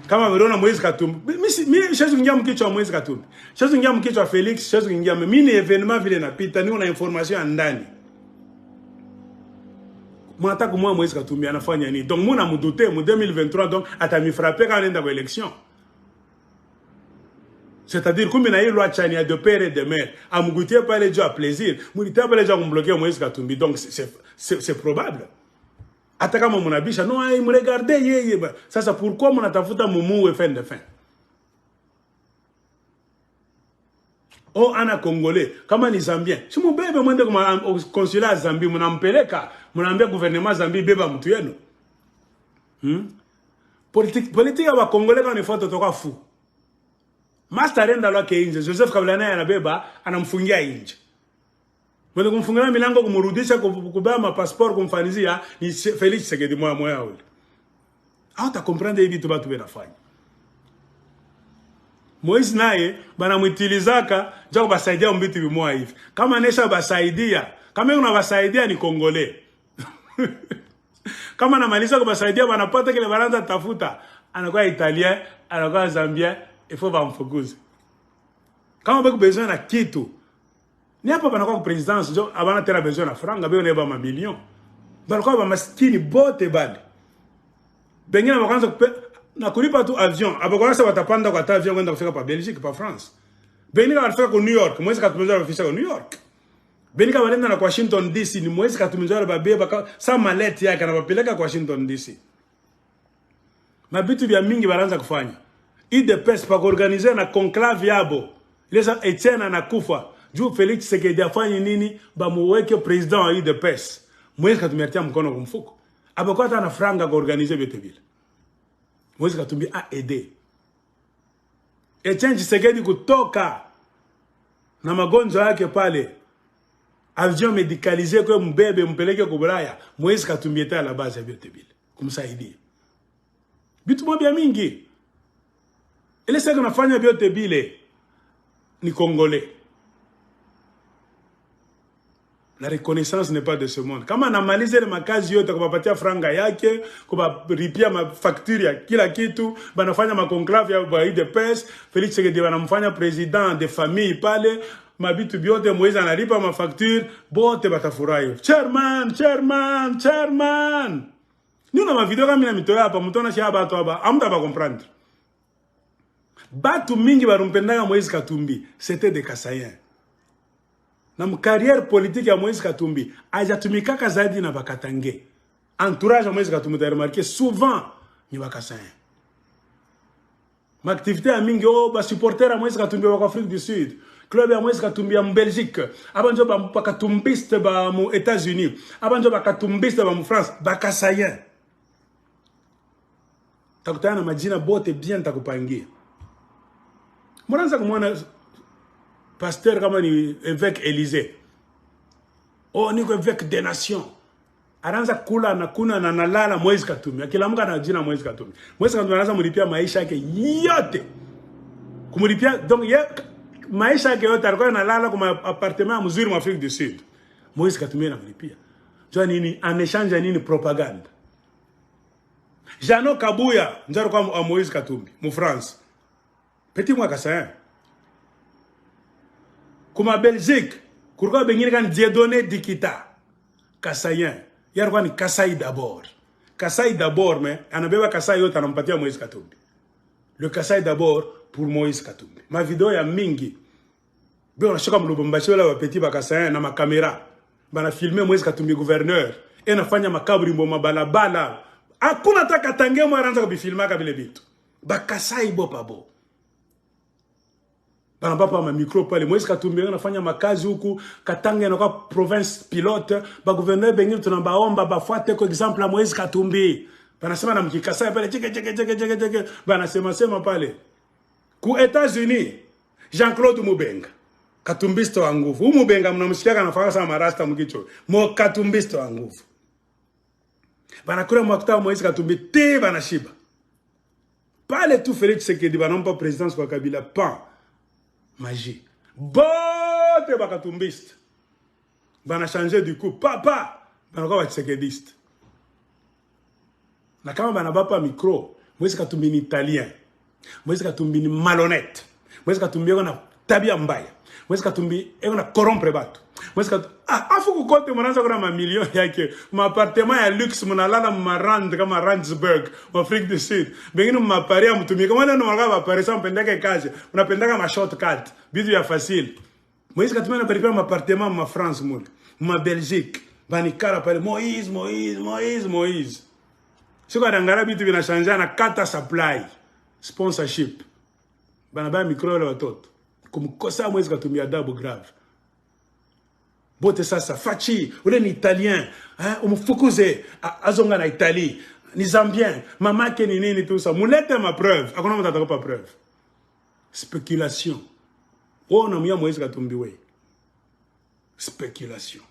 Kama mliona Moise Katumbi, mimi siwezi kuingia mkichwa wa Moise Katumbi. Siwezi kuingia mkichwa wa Felix, siwezi kuingia mimi ni evenement vile napita, ni una information ndani. Mwanataka kumwa Moise Katumbi anafanya nini? Donc muna mudute mu 2023 donc atamifraper quand anaenda kwa election. C'est-à-dire comme na loi chania de père et de mère, amugutier pas les gens à plaisir, mulita pas les gens bloquer Moise Katumbi. Donc c'est probable. Hata kama mnabisha no ai mregarde yeye sasa pourquoi mnatafuta mumu fin de fin? Oh ana Congolais kama ni Zambien si mbebe mwende kwa consulat Zambie mnampeleka mnaambia gouvernement Zambie beba mtu yenu. Politique wa Congolais quand ni foto toka fu. Master enda lake nje Joseph Kabila naye anabeba anamfungia nje. Mwende kumfungia milango kumrudisha kubeba ma passport kumfanizia ni Felix Tshisekedi moya ule. Hata comprendre hivi tu batu benafanya. Moise naye banamutilizaka njoo basaidia mbitu bimoa hivi. Kama nesha basaidia, kama unabasaidia ni Congolais. Kama namaliza kubasaidia banapata kile baranza tafuta, anakuwa Italien, anakuwa Zambien, il faut bamfukuze. Kama beko besoin na kitu, ni hapa banakuwa ku présidence njoo abana tena besoin na franga beo neba ma million. Banakuwa ba maskini bote bali. Bengine bakaanza na kulipa tu avion. Abakonasa watapanda kwa avion kwenda kufika pa Belgique, pa France. Benika wanafika ku New York, Moise Katumbi wanafika ku New York. Benika wanaenda na Washington DC, ni Moise Katumbi babeba sa maleti yake anapeleka kwa Washington DC. Mabitu vya mingi wanaanza kufanya. IDPS pa organiser na conclave yabo. Lesa Etienne anakufa. Juu Felix Tshisekedi afanye nini? Bamuweke president wa IDPS. Moise Katumbi atia mkono kwa mfuko. Abakuwa hata na franga kwa organiser vitu vile. Moise Katumbi a aidé. Etienne Tshisekedi kutoka na magonjwa yake pale. Avion médicalisé kwa mbebe mpeleke kwa Bulaya. Moise Katumbi était à la base ya vyote vile. Kumsaidia. Bitu mobia mingi. Ile sasa kunafanya vyote vile ni Congolais. La reconnaissance n'est pas de ce monde. Kama anamaliza ile makazi yote kupapatia franga yake, kubaripia mafacture ya kila kitu, banafanya makonklave ya IDPS, Felix Tshisekedi banamfanya president de famille pale, mabitu biote Moise analipa mafacture, bote batafurahi. Chairman. Nuna ma video kama mitoya hapa, mtona shi hapa hapa, amuta ba comprendre. Batu mingi barumpendanga Moise Katumbi, c'était des Kasaïens. Na carrière politique ya Moise Katumbi ajatumikaka zaidi na bakatange. Entourage ya Moise Katumbi a remarqué souvent ni bakasayen. Ma activité ya mingi ba supporter ya Moise Katumbi wa Afrique du Sud, club ya Moise Katumbi ya Belgique, abanjo ba bakatumbiste ba mu États-Unis, abanjo bakatumbiste ba mu France, bakasayen. Takutana majina bote bien takupangia. Mwanza kumwona pasteur kama ni évêque Élysée. Oh, niko évêque des nations. Anaanza kula na kuna na nalala Moise Katumbi. Akilamuka na jina Moise Katumbi. Moise Katumbi anaanza mulipia maisha yake yote. Kumulipia donc maisha yake yote alikuwa analala kwa appartement mzuri mu Afrique du Sud. Moise Katumbi anamlipia. Jua nini en échange nini propagande. Jano Kabuya njaro kwa Moise Katumbi mu France. Petit moi Kasayen. Kuma Belgique, kurwa bengine kan Dieudonné Dikita, Kasayen. Yarwa ni Kasai d'abord. Kasai d'abord, mais anabeba Kasai yote anampatia Moise Katumbi. Le Kasai d'abord pour Moise Katumbi. Ma vidéo ya mingi. Be on shoka mlubumbashi wala wapeti ba Kasayen na makamera. Bana filmer Moise Katumbi gouverneur. E nafanya makaburi mbo mabalabala. Hakuna taka tange mwa ranza kubifilmaka vile vitu. Ba Kasai bo pabo. Bana papa ma micro pale Moise Katumbi anafanya makazi huku Katanga na kwa province pilote ba gouverneur bengine tunabaomba bafuate kwa example la Moise Katumbi. Bana sema na mkikasa pale cheke bana sema pale ku États-Unis Jean-Claude Mubenga Katumbisto wa nguvu. Mubenga mnamsikia anafanya sana marasta mkicho. Mo Katumbisto wa nguvu. Bana kula mwakuta Moise Katumbi te bana shiba. Pale tu Felix Tshisekedi banompa présidence kwa Kabila pan. Magie. Bote bakatumbiste. Bana changer du coup. Papa. Bana kwa Tshisekediste. Na kama bana bapa micro. Moïse Katumbi ni italien. Moïse Katumbi ni malhonnête. Moïse Katumbi est na tabia mbaya. Moïse Katumbi est na corrompre bato. Moïse Katumbi afu ku kote mwanza kuna ma million yake. Ma appartement ya luxe mnalala marand kama Randsburg, en Afrique du Sud. Bengine mapari mtumika. Kama ndio mwanga pari sa mpendaka kaje. Unapendaka ma shortcut. Bitu ya facile. Moïse Katumbi anapeleka ma appartement ma France mule. Ma Belgique. Banikala pale Moïse. Siko adangara bitu vinashanja na kata supply. Sponsorship. Banaba micro la watoto. Kumkosa Moïse Katumbi adabu grave. Bote sasa fachi, ule ni italien, hein, umfukuze azonga na Italie, ni zambien, mama ke ni nini tout ça. Mulete ma preuve, akona mtataka pa preuve. Spéculation. Oh na Moïse Katumbi we. Spéculation.